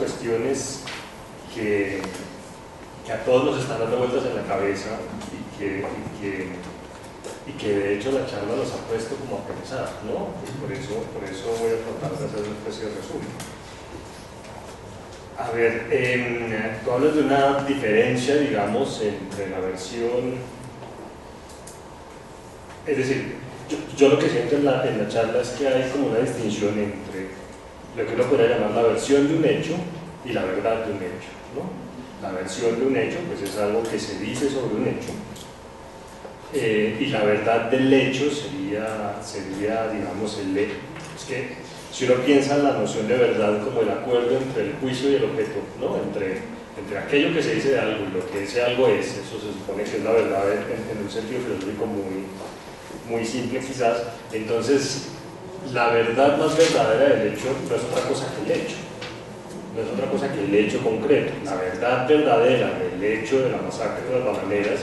cuestiones que a todos nos están dando vueltas en la cabeza y que de hecho la charla nos ha puesto como a pensar, ¿no? Y por eso voy a tratar de hacer una especie de resumen. A ver, tú hablas de una diferencia, digamos, entre la versión, es decir, yo lo que siento en la charla es que hay como una distinción entre lo que uno podría llamar la versión de un hecho y la verdad de un hecho, ¿no? La versión de un hecho pues es algo que se dice sobre un hecho, y la verdad del hecho sería digamos, es que si uno piensa en la noción de verdad como el acuerdo entre el juicio y el objeto, ¿no? entre aquello que se dice de algo y lo que ese algo es, eso se supone que es la verdad en un sentido filosófico muy simple quizás. Entonces la verdad más verdadera del hecho no es otra cosa que el hecho, no es otra cosa que el hecho concreto. La verdad verdadera del hecho de la masacre de las bananeras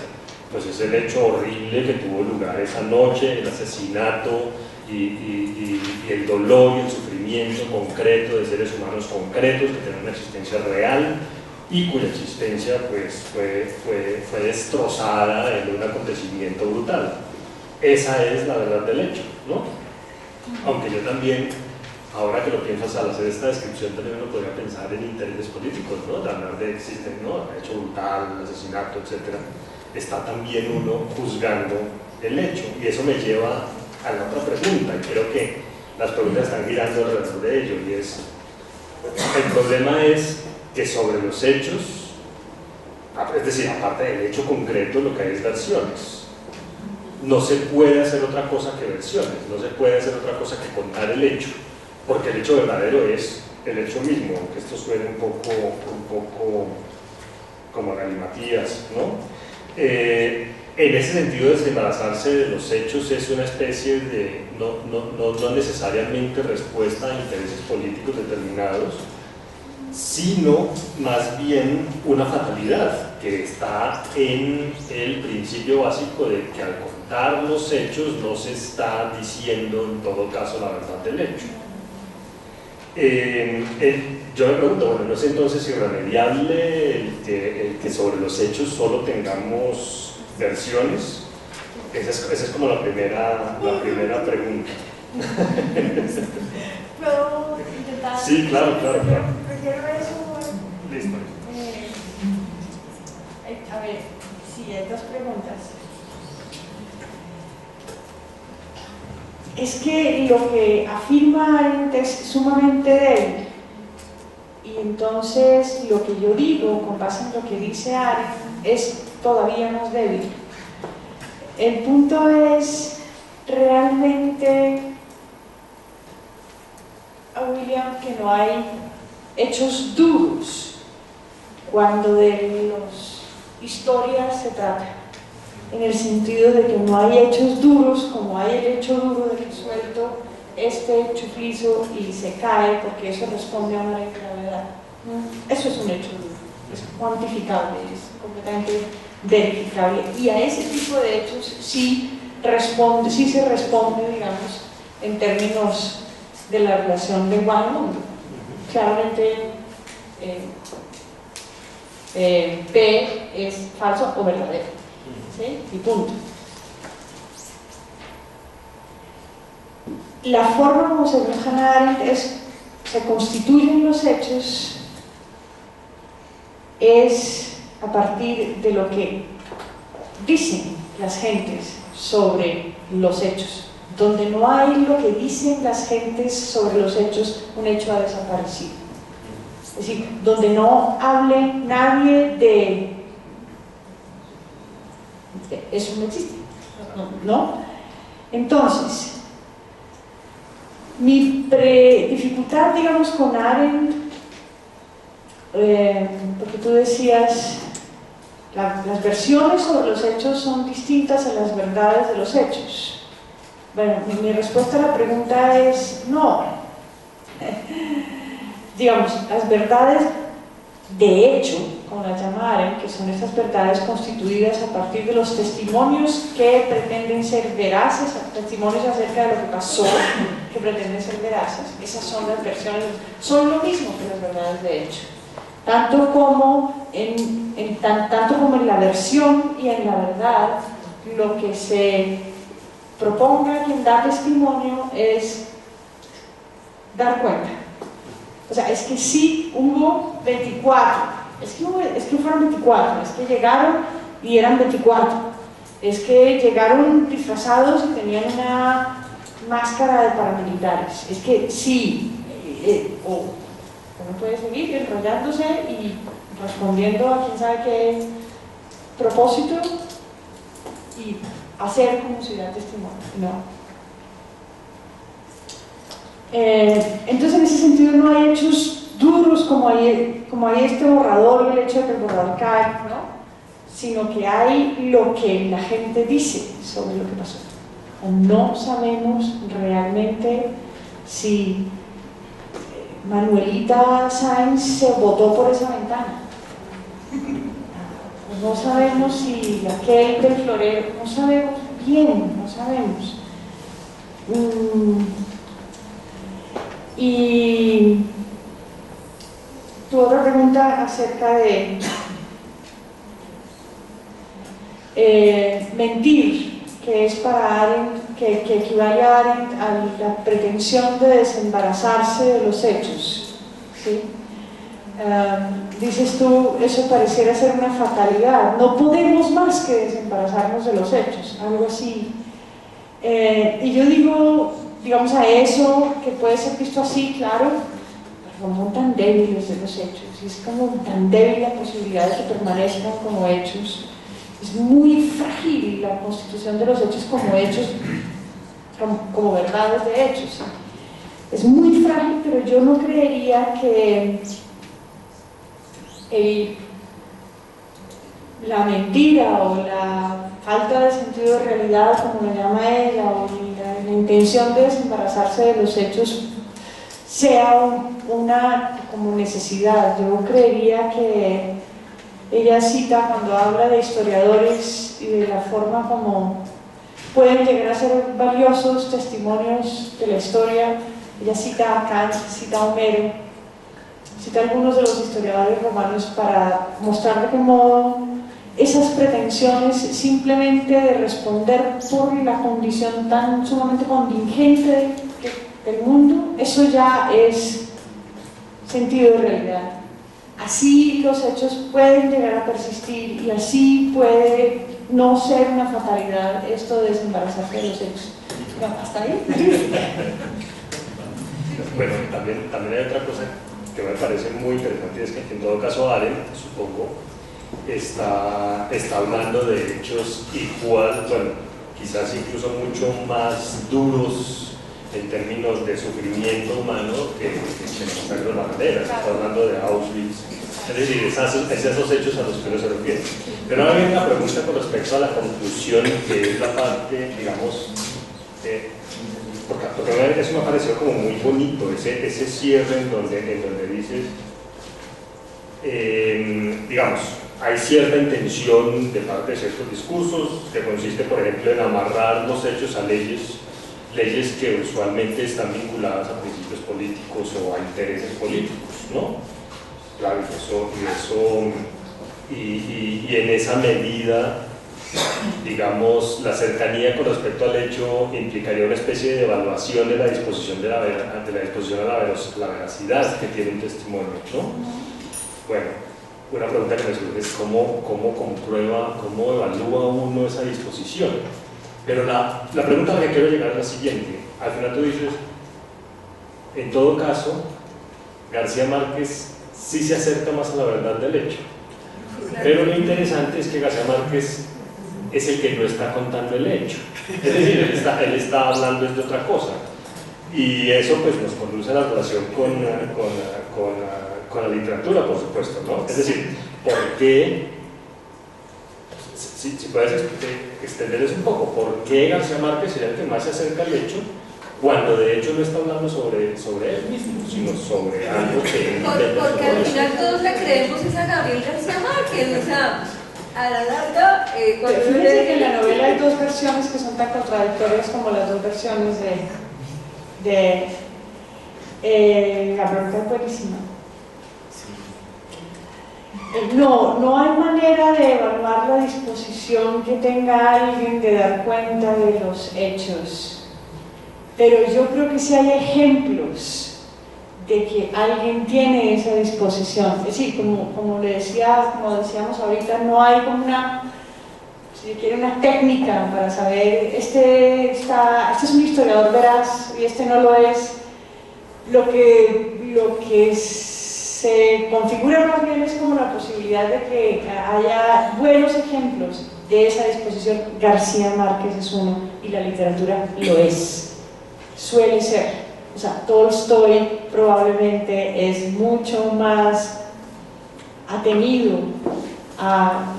pues es el hecho horrible que tuvo lugar esa noche, el asesinato y el dolor y el sufrimiento concreto de seres humanos concretos que tienen una existencia real y cuya existencia pues fue destrozada en un acontecimiento brutal. Esa es la verdad del hecho, ¿no? Aunque yo también, ahora que lo piensas, al hacer esta descripción también uno podría pensar en intereses políticos, ¿no? De hablar de existen, ¿no? Hecho brutal, asesinato, etc. Está también uno juzgando el hecho, y eso me lleva a la otra pregunta, y creo que las preguntas están girando alrededor de ello, y es, el problema es que sobre los hechos, es decir, aparte del hecho concreto, lo que hay es versiones. No se puede hacer otra cosa que versiones, no se puede hacer otra cosa que contar el hecho, porque el hecho verdadero es el hecho mismo, aunque esto suene un poco como galimatías, ¿no? En ese sentido, desembarazarse de los hechos es una especie de, no necesariamente respuesta a intereses políticos determinados, sino más bien una fatalidad que está en el principio básico de que al contar los hechos no se está diciendo en todo caso la verdad del hecho. Yo me pregunto, bueno, no es entonces irremediable el que sobre los hechos solo tengamos versiones. Esa es como la primera pregunta. ¿Puedo intentar? Sí, claro. Prefiero eso. Listo. A ver, sí, hay dos preguntas. Es que lo que afirma Arendt es sumamente débil, y entonces lo que yo digo con base en lo que dice Arendt es todavía más débil. El punto es realmente, William, que no hay hechos duros cuando de las historias se trata, en el sentido de que no hay hechos duros como hay el hecho duro de que suelto este chuflizo y se cae porque eso responde a una ley de gravedad. Eso es un hecho duro, es cuantificable, es completamente verificable, y a ese tipo de hechos sí se responde, digamos, en términos de la relación de igual al mundo. Claramente P es falso o verdadero, ¿sí? Y punto. La forma como se busca Hannah Arendt se constituyen los hechos es a partir de lo que dicen las gentes sobre los hechos. Donde no hay lo que dicen las gentes sobre los hechos, un hecho ha desaparecido. Es decir, donde no hable nadie de eso, no existe, ¿no? Entonces, mi dificultad, digamos, con Arendt, porque tú decías, las versiones sobre los hechos son distintas a las verdades de los hechos. Bueno, mi respuesta a la pregunta es no. Digamos, las verdades de hecho, como las llamaran, que son estas verdades constituidas a partir de los testimonios que pretenden ser veraces, testimonios acerca de lo que pasó, que pretenden ser veraces, esas son las versiones, son lo mismo que las verdades de hecho. Tanto como en la versión y en la verdad, lo que se proponga quien da testimonio es dar cuenta. O sea, es que sí hubo 24, es que fueron 24, es que llegaron y eran 24, es que llegaron disfrazados y tenían una máscara de paramilitares, es que sí, uno puede seguir enrollándose y respondiendo a quién sabe qué propósito y hacer como si da testimonio, ¿no? Entonces en ese sentido no hay hechos duros como hay este borrador y el hecho de que el borrador cae, ¿no? Sino que hay lo que la gente dice sobre lo que pasó. No sabemos realmente si Manuelita Sáenz se botó por esa ventana. No sabemos si aquel del florero, no sabemos bien, no sabemos. Y tu otra pregunta acerca de mentir, que es para Arendt, que equivale a Arendt a la pretensión de desembarazarse de los hechos, ¿sí? Dices tú, eso pareciera ser una fatalidad, no podemos más que desembarazarnos de los hechos, algo así. Y yo digo, digamos, a eso que puede ser visto así, claro, pero son tan débiles de los hechos, y es como tan débil la posibilidad de que permanezcan como hechos. Es muy frágil la constitución de los hechos como hechos, como verdades de hechos. Es muy frágil, pero yo no creería que la mentira o la falta de sentido de realidad, como lo llama ella, o la intención de desembarazarse de los hechos sea una como necesidad. Yo creería que ella cita, cuando habla de historiadores y de la forma como pueden llegar a ser valiosos testimonios de la historia, ella cita a Kant, cita a Homero, cita a algunos de los historiadores romanos para mostrar de qué modo esas pretensiones simplemente de responder por la condición tan sumamente contingente del mundo, eso ya es sentido de realidad. Así los hechos pueden llegar a persistir y así puede no ser una fatalidad esto de desembarazarse de los hechos. No, ¿hasta ahí? Bueno, también hay otra cosa que me parece muy interesante, es que en todo caso Arendt, supongo, está hablando de hechos igual, bueno, quizás incluso mucho más duros en términos de sufrimiento humano que los banderas. Está hablando de Auschwitz, es decir, es a esos hechos a los que uno se refiere. Pero ahora viene una pregunta con respecto a la conclusión, que es la parte, digamos, porque eso me ha parecido como muy bonito, ese cierre en donde dices, digamos, hay cierta intención de parte de ciertos discursos que consiste, por ejemplo, en amarrar los hechos a leyes que usualmente están vinculadas a principios políticos o a intereses políticos, ¿no? Claro, y en esa medida, digamos, la cercanía con respecto al hecho implicaría una especie de evaluación de la disposición a la veracidad que tiene un testimonio, ¿no? Bueno, una pregunta que me surge es cómo comprueba, cómo evalúa uno esa disposición. Pero la pregunta a la que quiero llegar es la siguiente. Al final tú dices, en todo caso, García Márquez sí se acerca más a la verdad del hecho. Pero lo interesante es que García Márquez es el que no está contando el hecho. Es decir, él está hablando de otra cosa. Y eso pues nos conduce a la relación con la literatura, por supuesto, ¿no? Es decir, ¿por qué? Si puedes extender eso un poco, ¿por qué García Márquez sería el que más se acerca al hecho cuando de hecho no está hablando sobre él mismo, sino sobre algo que... Porque al final todos le creemos es a Gabriel García Márquez, o sea, a la larga... Fíjense que en la novela hay dos versiones que son tan contradictorias como las dos versiones de la pregunta es buenísima. No hay manera de evaluar la disposición que tenga alguien de dar cuenta de los hechos, pero yo creo que sí hay ejemplos de que alguien tiene esa disposición. Es decir, como decíamos ahorita, no hay como si quiere una técnica para saber este es un historiador veraz y este no lo es. Lo que se configura más bien es como la posibilidad de que haya buenos ejemplos de esa disposición. García Márquez es uno y la literatura lo es, suele ser. O sea, Tolstoy probablemente es mucho más atenido a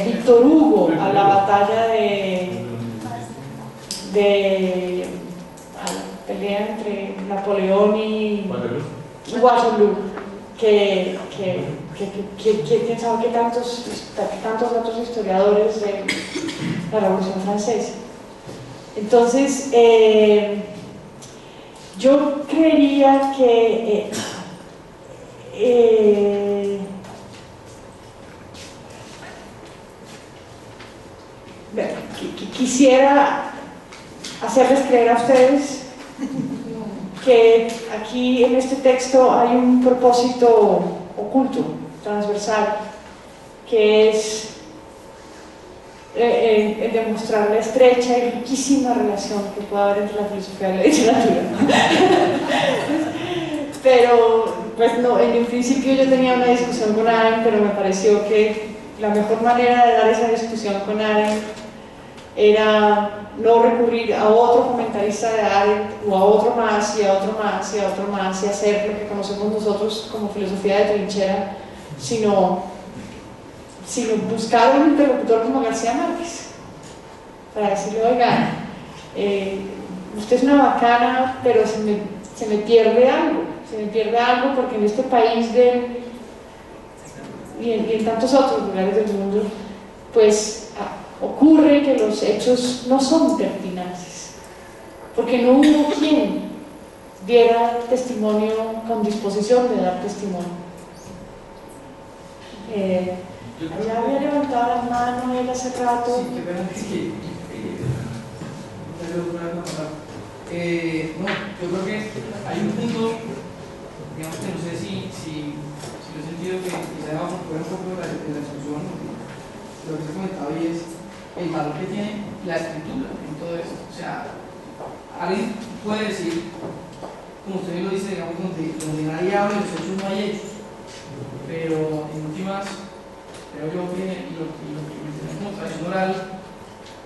Víctor Hugo, a la batalla a la pelea entre Napoleón y Waterloo, que quién sabe qué tantos otros historiadores de la Revolución Francesa. Entonces, yo creería que quisiera hacerles creer a ustedes que aquí en este texto hay un propósito oculto, transversal, que es el demostrar la estrecha y riquísima relación que puede haber entre la filosofía y la literatura. Pero, pues no, en un principio yo tenía una discusión con Arendt, pero me pareció que la mejor manera de dar esa discusión con Arendt era no recurrir a otro comentarista de Arendt o a otro más y a otro más y a otro más y hacer lo que conocemos nosotros como filosofía de trinchera, sino buscar un interlocutor como García Márquez para decirle, oiga, usted es una bacana, pero se me pierde algo porque en este país y en tantos otros lugares del mundo, pues ocurre que los hechos no son pertinaces, porque no hubo quien diera testimonio con disposición de dar testimonio. Ya había levantado la mano él hace rato. Sí, qué pena que no, yo creo que hay un punto, digamos que no sé si lo he sentido que quizá vamos a poner un poco de la discusión, lo que se ha comentado y es el valor que tiene la escritura en todo esto. O sea, alguien puede decir, como usted lo dice, digamos, donde nadie habla de los hechos no hay hechos, pero en últimas, creo yo que lo que mencioné como tradición oral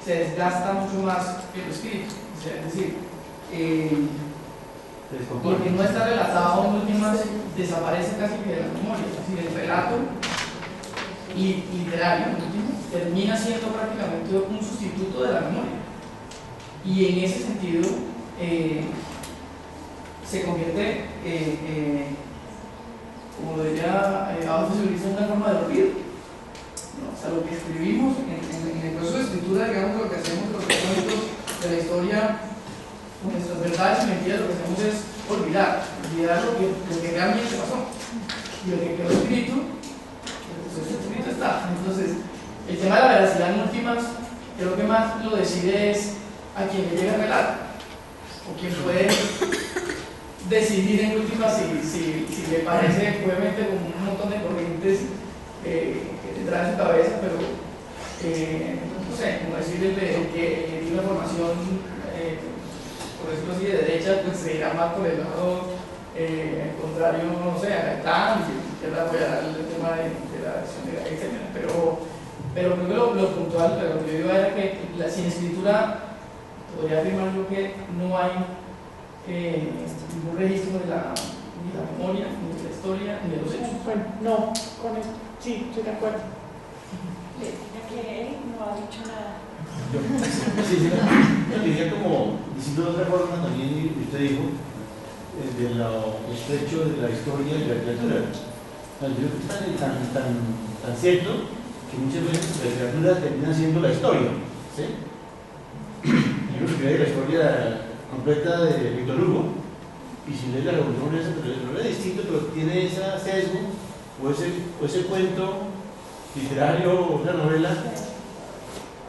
se desgasta mucho más que lo escrito. O sea, es decir, lo que no está relatado en últimas desaparece casi que de la memoria. Es decir, el relato literario en últimas termina siendo prácticamente un sustituto de la memoria. Y en ese sentido se convierte, como lo diría a veces se utiliza, una forma de olvido. ¿No? O sea, lo que escribimos en el proceso de escritura, digamos, lo que hacemos los documentos de la historia, con nuestras verdades y mentiras, lo que hacemos es olvidar lo que realmente pasó. Y lo que quedó escrito, pues escrito está. Entonces, el tema de la veracidad en últimas, creo que más lo decide es a quien le llega el relato, o quien puede decidir en últimas si le parece, obviamente, como un montón de corrientes que tendrá en su cabeza, pero no sé, como decir el que tiene una formación, por decirlo así, de derecha, pues se irá más por el lado contrario, no sé, a Gaitán, y que apoyará el tema de la acción de etc. Pero creo que lo puntual, pero lo que yo digo era que sin escritura podría afirmar yo que no hay ningún registro ni de la memoria, ni de la historia, ni de los hechos. Bueno, no, con esto, sí, estoy de acuerdo. Que él no ha dicho nada. Yo diría, como diciendo de otra forma, también usted dijo, de lo estrecho de la historia y la literatura. Yo creo que es tan cierto que muchas veces la literatura termina siendo la historia. ¿Sí? Yo creo que la historia completa de Víctor Hugo, y si lees la Revolución Francesa, pero es distinto, pero tiene ese sesgo, o ese cuento literario, o una novela,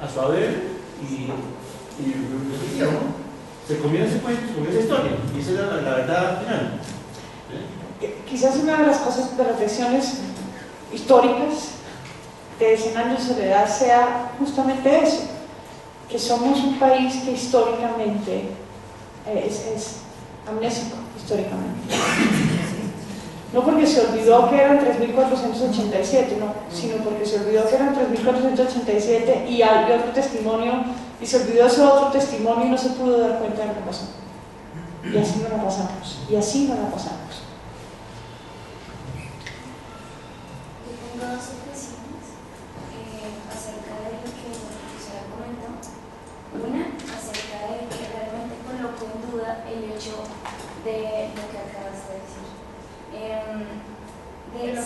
a su haber, y ¿no? Se comió ese cuento, se comió esa historia, y esa era la verdad final. Quizás una de las cosas, de las lecciones históricas de 100 años de soledad sea justamente eso, que somos un país que históricamente es amnésico, históricamente. No porque se olvidó que eran 3.487, no, sino porque se olvidó que eran 3.487 y otro testimonio, y se olvidó ese otro testimonio y no se pudo dar cuenta de lo que pasó. Y así no la pasamos, y así no la pasamos. Yo tengo dos objeciones acerca de lo que se ha comentado. Una, acerca de que realmente coloco en duda el hecho de lo que acabas de decir.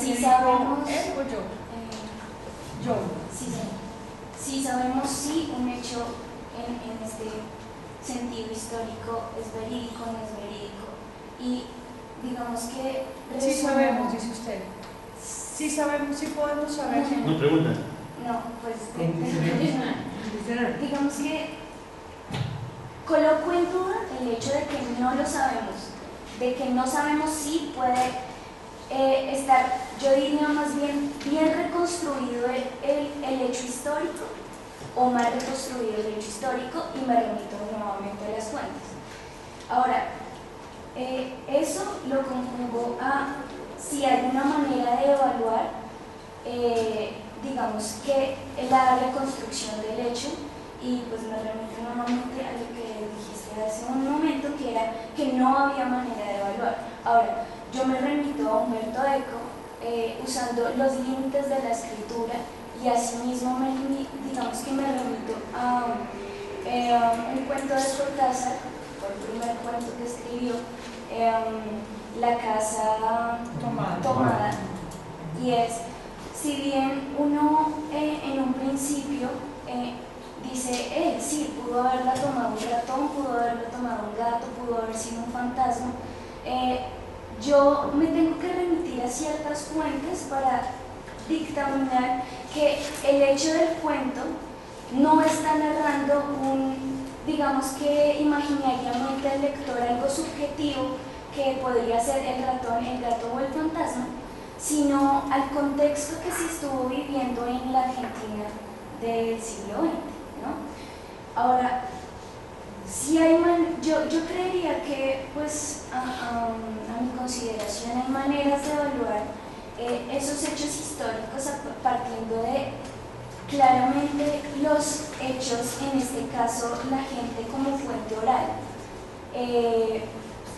Si sabemos. ¿Él o yo? Yo. Si sabemos si un hecho en este sentido histórico es verídico o no es verídico. Y digamos que. Sí sabemos, dice usted. Sí sabemos, sí podemos saber. No, pregunta. No, pues. Digamos que coloco en duda el hecho de que no lo sabemos. De que no sabemos si puede estar, yo diría más bien reconstruido el hecho histórico o mal reconstruido el hecho histórico, y me remito nuevamente a las fuentes. Ahora, eso lo conjugo a si hay una manera de evaluar, digamos que la reconstrucción del hecho, y pues me remito nuevamente a lo que dijiste hace un momento, que era que no había manera de evaluar. Ahora, yo me remito a Humberto Eco usando los límites de la escritura, y asimismo digamos que me remito a un cuento de Cortázar, el primer cuento que escribió, La casa tomada, y es, si bien uno en un principio dice, sí, pudo haberla tomado un ratón, pudo haberla tomado un gato, pudo haber sido un fantasma, yo me tengo que remitir a ciertas fuentes para dictaminar que el hecho del cuento no está narrando digamos que imaginariamente al lector algo subjetivo que podría ser el ratón, el gato o el fantasma, sino al contexto que se estuvo viviendo en la Argentina del siglo XX, ¿no? Ahora, si hay yo creería que, pues, a mi consideración, hay maneras de evaluar esos hechos históricos partiendo de claramente los hechos, en este caso la gente como fuente oral,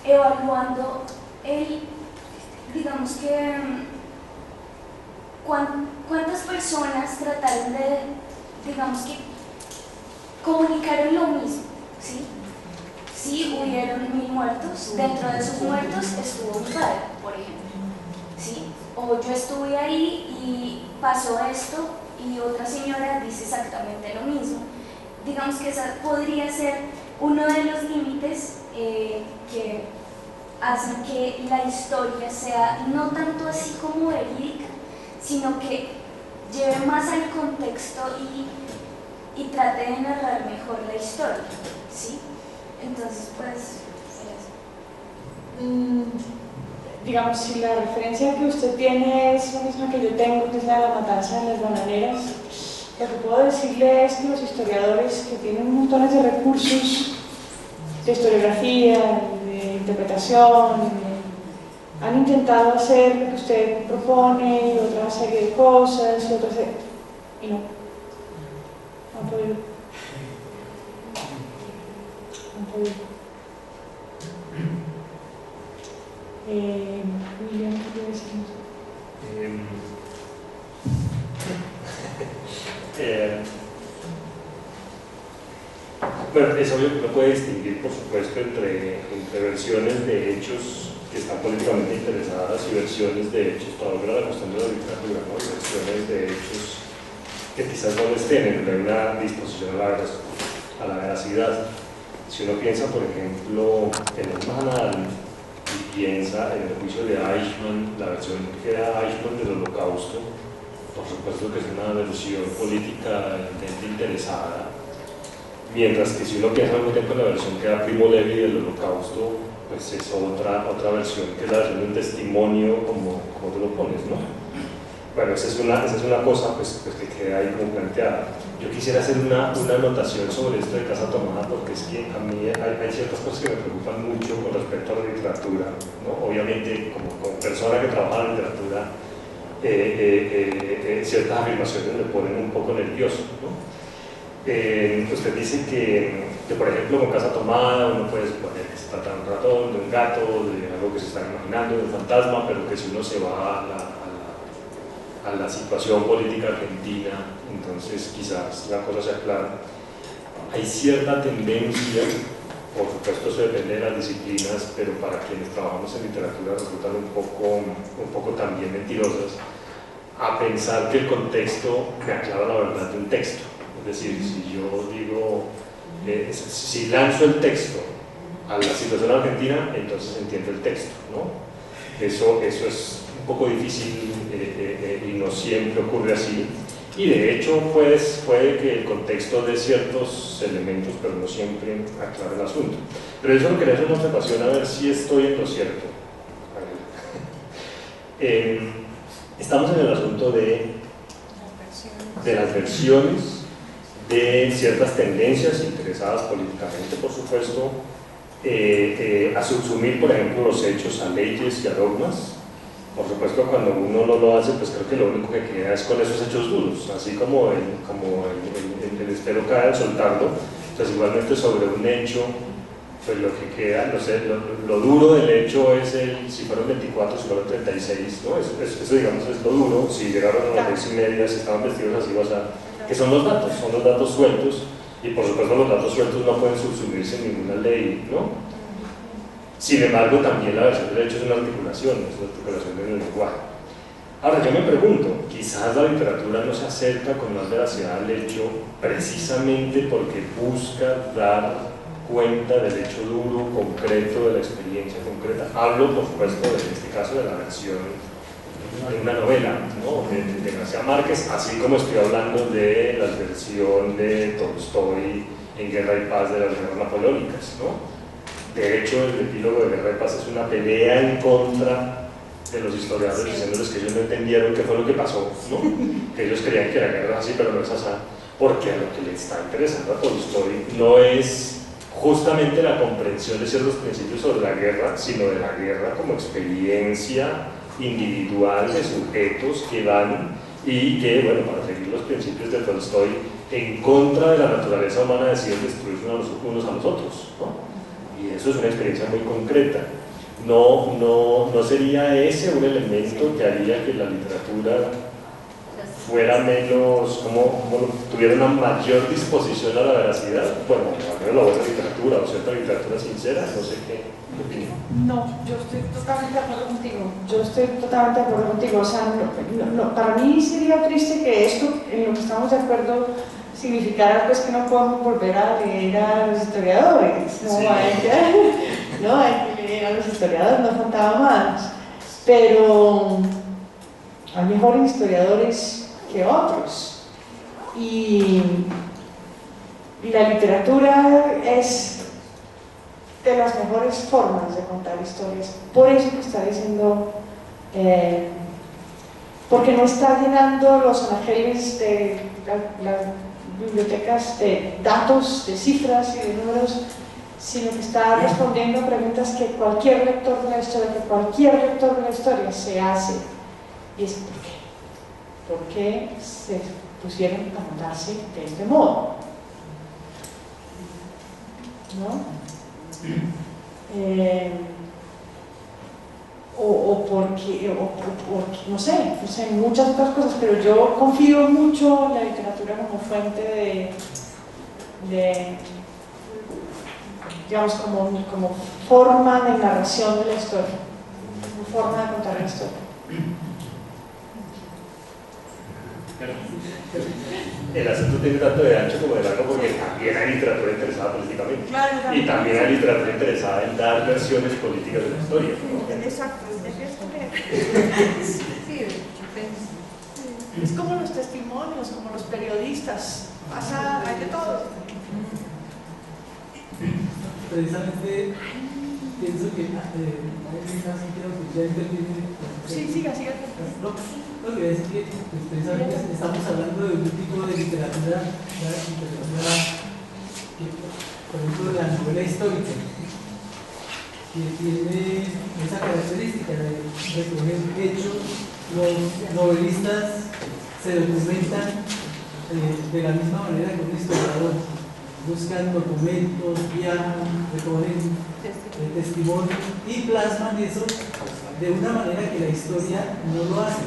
evaluando digamos que cuántas personas trataron de, digamos que comunicaron lo mismo, ¿sí? Sí, hubieron 1000 muertos, dentro de esos muertos estuvo mi padre, por ejemplo, ¿sí? O yo estuve ahí y pasó esto y otra señora dice exactamente lo mismo. Digamos que esa podría ser uno de los límites que hacen que la historia sea no tanto así como verídica, sino que lleve más al contexto y trate de narrar mejor la historia, ¿sí? Entonces, pues, digamos, si la referencia que usted tiene es la misma que yo tengo, que es la de la matanza de las bananeras, lo que puedo decirle es que los historiadores que tienen montones de recursos de historiografía, de interpretación, han intentado hacer lo que usted propone y otra serie de cosas y no han podido. William, ¿qué quiere decirnos? Bueno, es obvio que uno puede distinguir, por supuesto, entre versiones de hechos que están políticamente interesadas y versiones de hechos, para volver a la cuestión de la literatura, ¿no? Y versiones de hechos que quizás no les tienen una disposición a la veracidad, si uno piensa, por ejemplo, en el Manal y piensa en el juicio de Eichmann, la versión que da Eichmann del Holocausto, por supuesto que es una versión políticamente interesada, mientras que si uno piensa muy bien con la versión que da Primo Levi del Holocausto, pues es otra versión, que es la versión de un testimonio, como tú lo pones, ¿no? Bueno, esa es una cosa pues, que queda ahí como planteada. Yo quisiera hacer una anotación sobre esto de Casa Tomada, porque es que a mí hay ciertas cosas que me preocupan mucho con respecto a la literatura, ¿no? Obviamente, como persona que trabaja en literatura, ciertas afirmaciones me ponen un poco nervioso, ¿no? Usted dice que, por ejemplo, con Casa Tomada uno puede suponer que se trata de un ratón, de un gato, de algo que se está imaginando, de un fantasma, pero que si uno se va a la situación política argentina, entonces quizás la cosa sea clara. Hay cierta tendencia, por supuesto eso depende de las disciplinas, pero para quienes trabajamos en literatura resultan un poco también mentirosas, a pensar que el contexto me aclara la verdad de un texto. Es decir, si yo digo, si lanzo el texto a la situación argentina, entonces entiendo el texto, ¿no? Eso es un poco difícil y no siempre ocurre así. Y de hecho puede que el contexto dé ciertos elementos, pero no siempre aclara el asunto. Pero eso lo quería hacer una observación a ver si estoy en lo cierto. Estamos en el asunto de las versiones, de ciertas tendencias interesadas políticamente, por supuesto, a subsumir, por ejemplo, los hechos a leyes y a dogmas. Por supuesto, cuando uno no lo hace, pues creo que lo único que queda es con esos hechos duros, así como el estero cae al soltarlo, pues igualmente sobre un hecho, pues lo que queda, no sé, lo duro del hecho es si fueron 24, si fueron 36, ¿no? Eso digamos es lo duro, si llegaron a las 10:30, si estaban vestidos así, o sea, que son los datos sueltos, y por supuesto los datos sueltos no pueden subsumirse en ninguna ley, ¿no? Sin embargo, también la versión del hecho es una articulación del lenguaje. Ahora, yo me pregunto, quizás la literatura no se acerca con más veracidad al hecho precisamente porque busca dar cuenta del hecho duro, concreto, de la experiencia concreta. Hablo, por supuesto, en este caso de la versión de una novela, ¿no? de García Márquez, así como estoy hablando de la versión de Tolstoy en Guerra y Paz de las guerras napoleónicas, ¿no? De hecho, el epílogo de Guerra y Paz es una pelea en contra de los historiadores, diciéndoles que ellos no entendieron qué fue lo que pasó, ¿no? Que ellos creían que la guerra es así, pero no es así, porque a lo que le está interesando a Tolstoy no es justamente la comprensión de ciertos principios sobre la guerra, sino de la guerra como experiencia individual de sujetos que van y que, bueno, para seguir los principios de Tolstoy, en contra de la naturaleza humana deciden destruirse unos a los otros, ¿no? Y eso es una experiencia muy concreta. No sería ese un elemento que haría que la literatura fuera menos, como tuviera una mayor disposición a la veracidad. Bueno, al menos la buena literatura o cierta literatura sincera, no sé qué opinión. No, yo estoy totalmente de acuerdo contigo. O sea, para mí sería triste que esto, en lo que estamos de acuerdo, significara pues que no podemos volver a leer a los historiadores, ¿no? Sí. Hay que leer a los historiadores, no faltaba más, pero hay mejores historiadores que otros, y la literatura es de las mejores formas de contar historias, por eso que está diciendo, porque no está llenando los anaqueles de las bibliotecas de datos, de cifras y de números, sino que está respondiendo a preguntas que cualquier lector de la historia, se hace. Y es ¿por qué? ¿Por qué se pusieron a notarse de este modo? ¿No? Porque, no sé, muchas otras cosas, pero yo confío mucho en la literatura como fuente de digamos, como forma de narración de la historia, como forma de contar la historia. El asunto tiene tanto de ancho como de largo porque también hay literatura interesada políticamente. Claro, Y también hay literatura interesada en dar versiones políticas de la historia, ¿no? Exacto, Sí, de hecho, es como los testimonios, como los periodistas, pasa, hay de todo. Precisamente pienso que ya interviene. Sí, siga. No, lo que voy a decir que pues, precisamente estamos hablando de un tipo de literatura, que, por ejemplo, la novela histórica, que tiene esa característica de recoger hechos. Los novelistas se documentan de la misma manera que un historiador. Buscan documentos, viajan, recogen testimonios y plasman eso de una manera que la historia no lo hace.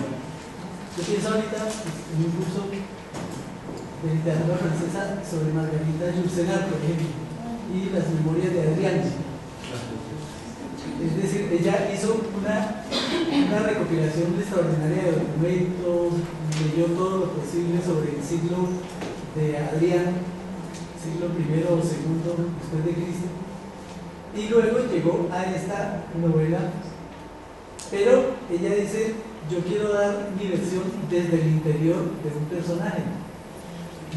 Yo pienso ahorita en un curso de literatura francesa sobre Margarita Yourcenar, por ejemplo, y las memorias de Adrián. Es decir, ella hizo una recopilación extraordinaria de documentos, leyó todo lo posible sobre el siglo de Adrián, siglo I o II después de Cristo, y luego llegó a esta novela, pero ella dice, yo quiero dar mi versión desde el interior de un personaje.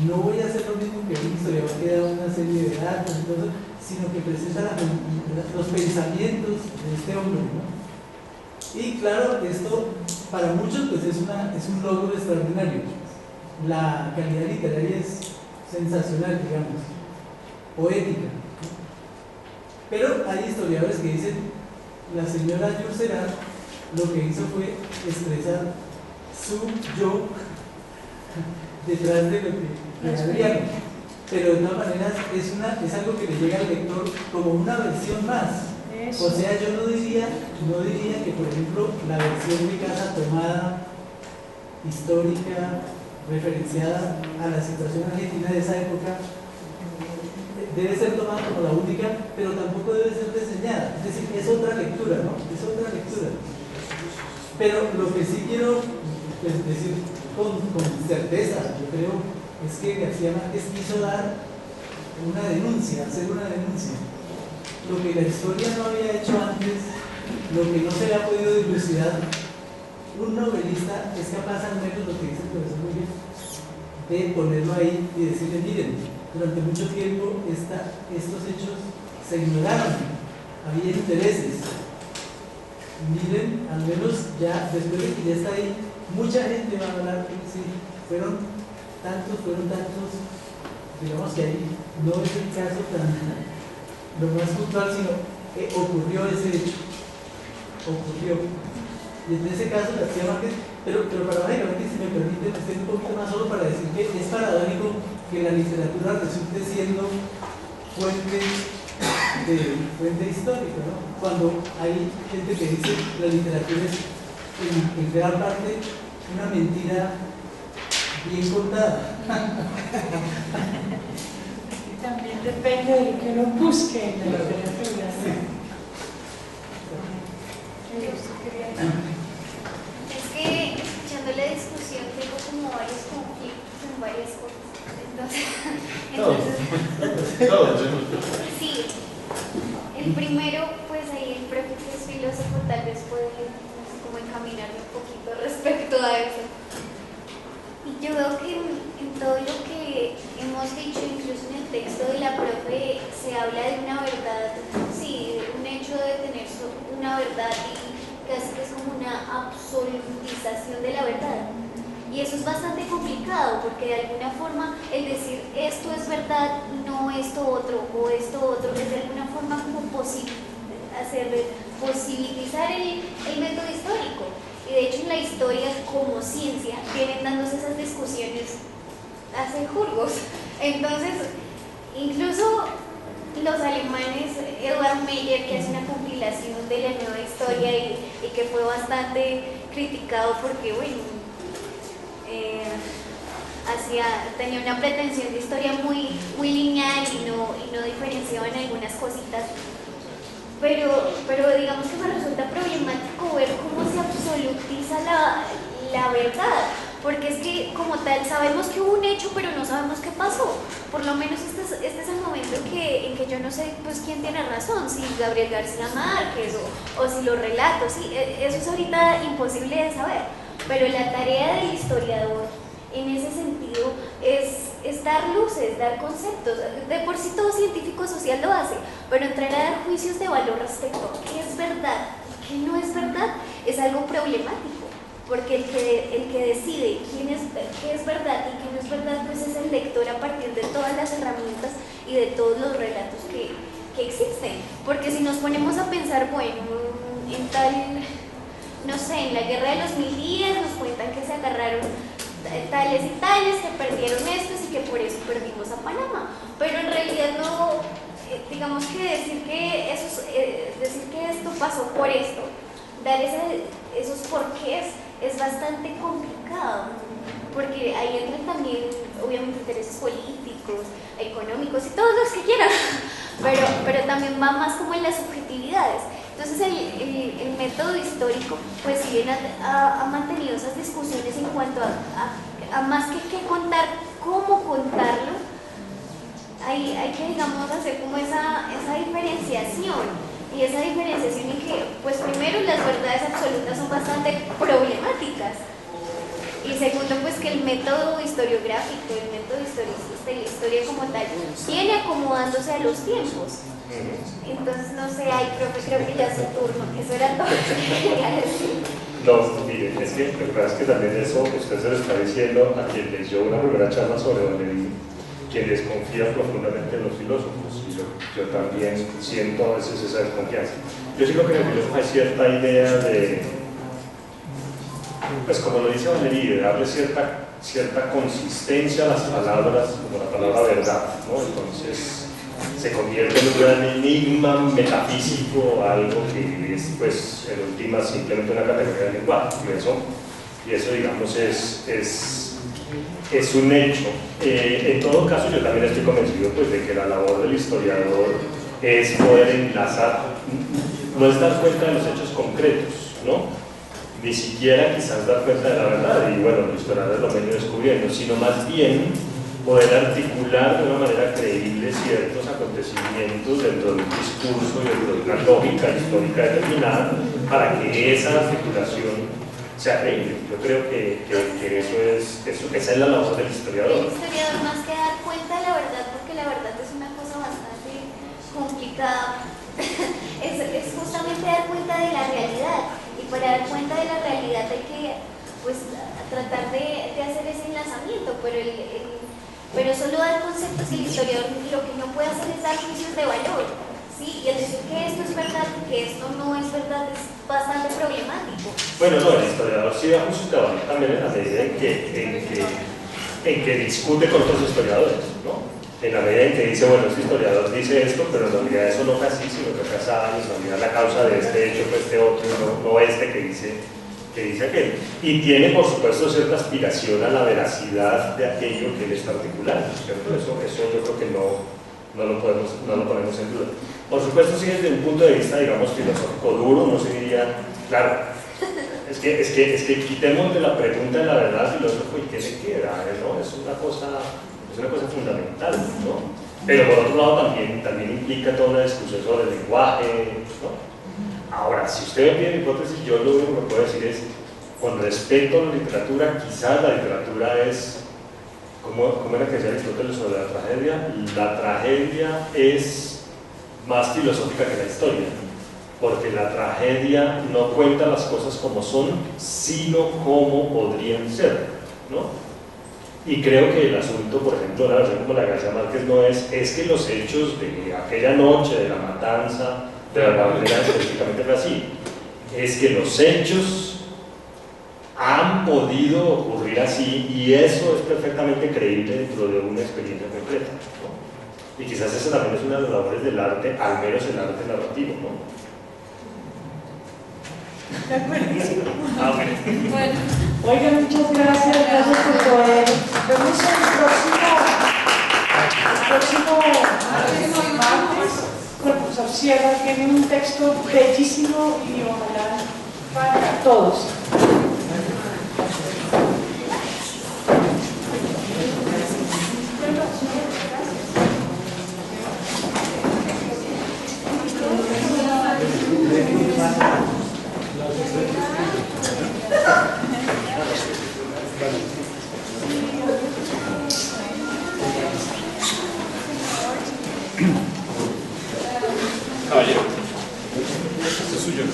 No voy a hacer lo mismo que un historiador que da una serie de datos y todo, sino que presenta los pensamientos de este hombre, ¿no? Y claro, esto para muchos pues es un logro extraordinario. La calidad literaria es sensacional, digamos, poética. Pero hay historiadores que dicen, la señora Yourcenar lo que hizo fue expresar su yo detrás de lo que Adrián. Pero de todas maneras es algo que le llega al lector como una versión más. Eso. O sea, yo no diría que, por ejemplo, la versión de Casa Tomada, histórica, referenciada a la situación argentina de esa época, debe ser tomada como la única, pero tampoco debe ser reseñada. Es decir, es otra lectura, ¿no? Es otra lectura. Pero lo que sí quiero pues, decir con certeza, yo creo, es que García Márquez quiso dar una denuncia, hacer una denuncia. Lo que la historia no había hecho antes, lo que no se le ha podido dilucidar, un novelista es capaz, al menos lo que dice el profesor muy bien, de ponerlo ahí y decirle, miren, durante mucho tiempo estos hechos se ignoraron, había intereses. Miren, al menos ya, después de que ya está ahí, mucha gente va a hablar, sí, fueron tantos, digamos que ahí no es el caso tan lo más puntual, sino que ocurrió ese hecho, ocurrió. Y en ese caso García Márquez, pero paradójicamente, si me permiten, estoy un poquito más solo para decir que es paradójico que la literatura resulte siendo fuente histórica, ¿no? Cuando hay gente que dice que la literatura es en gran parte una mentira bien contada. También depende de lo que uno busque en la literatura. Es que escuchando la discusión tengo como varios conflictos en varias cosas. Entonces sí, el primero, pues ahí el profe que es filósofo tal vez puede como encaminarme un poquito respecto a eso. Y yo veo que en todo lo que hemos dicho, incluso en el texto de la profe, se habla de una verdad, sí, de un hecho de tener una verdad y casi que es como una absolutización de la verdad. Y eso es bastante complicado porque de alguna forma el decir esto es verdad y no esto otro o esto otro es de alguna forma como posibilizar el método histórico. Y de hecho en la historia como ciencia vienen dándose esas discusiones hace jurgos. Entonces, incluso los alemanes, Eduard Meyer, que hace una compilación de la nueva historia y que fue bastante criticado porque, bueno, tenía una pretensión de historia muy lineal y no diferenciaba en algunas cositas. Pero digamos que me resulta problemático ver cómo se absolutiza la verdad. porque es que como tal sabemos que hubo un hecho, pero no sabemos qué pasó. Por lo menos este es el momento en que yo no sé pues quién tiene razón, si Gabriel García Márquez o si los relatos, ¿sí? Eso es ahorita imposible de saber, pero la tarea del historiador en ese sentido es dar luces, dar conceptos. De por sí todo científico social lo hace, pero entrar a dar juicios de valor respecto a qué es verdad y qué no es verdad es algo problemático, porque el que decide qué es verdad y qué no es verdad pues es el lector a partir de todas las herramientas y de todos los relatos que existen. Porque si nos ponemos a pensar, bueno, en tal, no sé, en la Guerra de los 1000 días nos cuentan que se agarraron tales y tales, que perdieron estos y que por eso perdimos a Panamá, pero en realidad no, digamos que decir que esto pasó por esto, dar esos porqués es bastante complicado, porque ahí entran también obviamente intereses políticos, económicos y todos los que quieran, pero también va más como en las subjetividades. Entonces el método histórico pues si bien ha mantenido esas discusiones en cuanto a más que qué contar, cómo contarlo, hay que digamos hacer como esa diferenciación. Y esa diferenciación en que, pues primero las verdades absolutas son bastante problemáticas y segundo pues que el método historiográfico, el método historicista y la historia como tal viene acomodándose a los tiempos. Entonces no sé, profe, creo que ya es su turno, eso era todo lo que quería decir. No, miren, es que lo que pasa es que también eso usted se lo está diciendo a quien leyó una primera charla sobre Don Levín, quien desconfía profundamente en los filósofos, y yo también siento a veces esa desconfianza. Yo sí creo que en el filósofo hay cierta idea de, pues como lo dice Valéry, de darle cierta consistencia a las palabras, como la palabra verdad, ¿no? Entonces se convierte en un gran enigma metafísico, algo que es, pues, en última simplemente una categoría de lenguaje, y eso digamos es un hecho. En todo caso, yo también estoy convencido pues, de que la labor del historiador es poder enlazar, no es dar cuenta de los hechos concretos, ¿no? Ni siquiera quizás dar cuenta de la verdad, y bueno, los historiadores lo ven descubriendo, sino más bien poder articular de una manera creíble ciertos acontecimientos dentro de un discurso y dentro de una lógica histórica determinada para que esa articulación sea creíble. Yo creo que esa es la labor del historiador. El historiador más que dar cuenta de la verdad, porque la verdad es una cosa bastante complicada, es justamente dar cuenta de la realidad, y para dar cuenta de la realidad hay que pues tratar de hacer ese enlazamiento, pero solo dar conceptos. El historiador lo que no puede hacer es dar juicios de valor, ¿sí? Y el decir que esto es verdad y que esto no es verdad es bastante problemático. Bueno, no, el historiador sí da juicios de valor también en la medida en que discute con otros historiadores, ¿no? En la medida en que dice, bueno, este historiador dice esto, pero en realidad eso no fue así, sino que fue así, en realidad la causa de este hecho fue este otro, no este que dice aquel. Y tiene, por supuesto, cierta aspiración a la veracidad de aquello que él está articulando, ¿cierto? Eso yo creo que no lo ponemos en duda. Por supuesto, sí, desde un punto de vista, digamos, filosófico duro, uno se diría, claro, es que quitemos de la pregunta de la verdad al filósofo y qué le queda, ¿no? Es una cosa fundamental, ¿no? Pero por otro lado también implica toda una discusión sobre el lenguaje, ¿no? Ahora, si usted me pide mi hipótesis, yo lo único que puedo decir es, con respecto a la literatura, quizás la literatura es, ¿cómo era que decía Aristóteles sobre la tragedia? La tragedia es más filosófica que la historia, porque la tragedia no cuenta las cosas como son, sino como podrían ser, ¿no? Y creo que el asunto, por ejemplo, de la versión como la de García Márquez no es que los hechos de aquella noche, de la matanza, de la bandera específicamente fue así, es que los hechos han podido ocurrir así y eso es perfectamente creíble dentro de una experiencia concreta, ¿no? Y quizás esa también es una de las labores del arte, al menos el arte narrativo, ¿no? De acuerdísimo. Bueno. Oigan, muchas gracias por poder. Nos vemos el próximo martes con el profesor Sierra. Tiene un texto bellísimo y ojalá para todos. Caballero, esto es suyo.